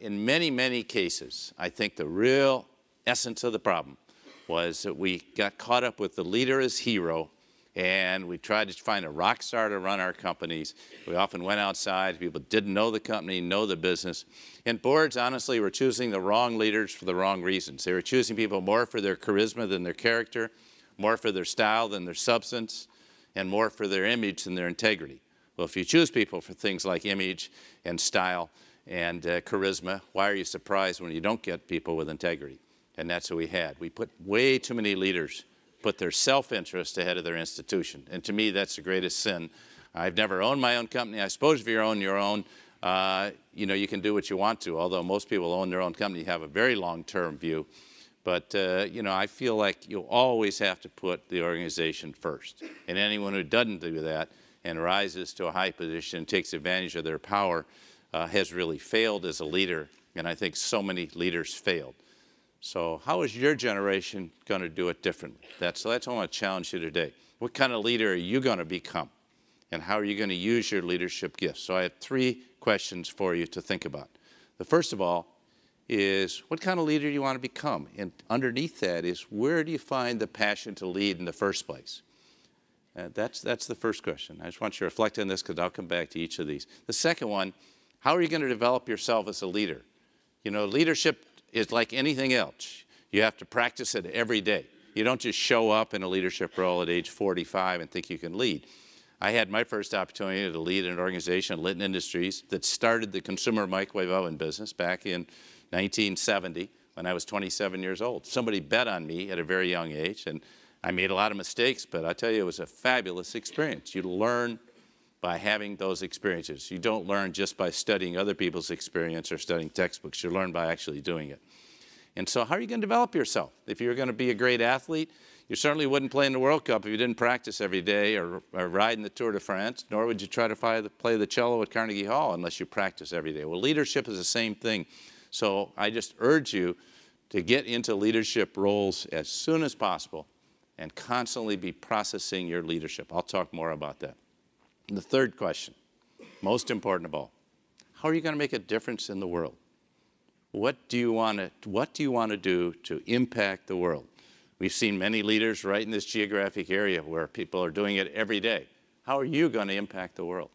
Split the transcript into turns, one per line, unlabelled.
in many, many cases, I think the real essence of the problem was that we got caught up with the leader as hero, and we tried to find a rock star to run our companies. We often went outside. People didn't know the company, know the business. And boards, honestly, were choosing the wrong leaders for the wrong reasons. They were choosing people more for their charisma than their character, more for their style than their substance, and more for their image than their integrity. Well, if you choose people for things like image and style and charisma, why are you surprised when you don't get people with integrity? And that's what we had. We put way too many leaders put their self-interest ahead of their institution. And to me, that's the greatest sin. I've never owned my own company. I suppose if you own your own, you know, you can do what you want to, although most people own their own company have a very long-term view. But, you know, I feel like you always have to put the organization first. And anyone who doesn't do that and rises to a high position and takes advantage of their power has really failed as a leader. And I think so many leaders failed. So how is your generation going to do it differently? That's what I want to challenge you today. What kind of leader are you going to become? And how are you going to use your leadership gifts? So I have 3 questions for you to think about. The first of all is, what kind of leader do you want to become? And underneath that is, where do you find the passion to lead in the first place? That's the first question. I just want you to reflect on this because I'll come back to each of these. The second one, how are you going to develop yourself as a leader? You know, leadership is like anything else. You have to practice it every day. You don't just show up in a leadership role at age 45 and think you can lead. I had my first opportunity to lead an organization, Litton Industries, that started the consumer microwave oven business back in 1970 when I was 27 years old. Somebody bet on me at a very young age, and I made a lot of mistakes, but I tell you, it was a fabulous experience. You learn by having those experiences. You don't learn just by studying other people's experience or studying textbooks. You learn by actually doing it. And so how are you going to develop yourself? If you're going to be a great athlete, you certainly wouldn't play in the World Cup if you didn't practice every day or ride in the Tour de France, nor would you try to play the cello at Carnegie Hall unless you practice every day. Well, leadership is the same thing. So I just urge you to get into leadership roles as soon as possible and constantly be processing your leadership. I'll talk more about that. And the third question, most important of all, how are you going to make a difference in the world? What do you want to do to impact the world? We've seen many leaders right in this geographic area where people are doing it every day. How are you going to impact the world?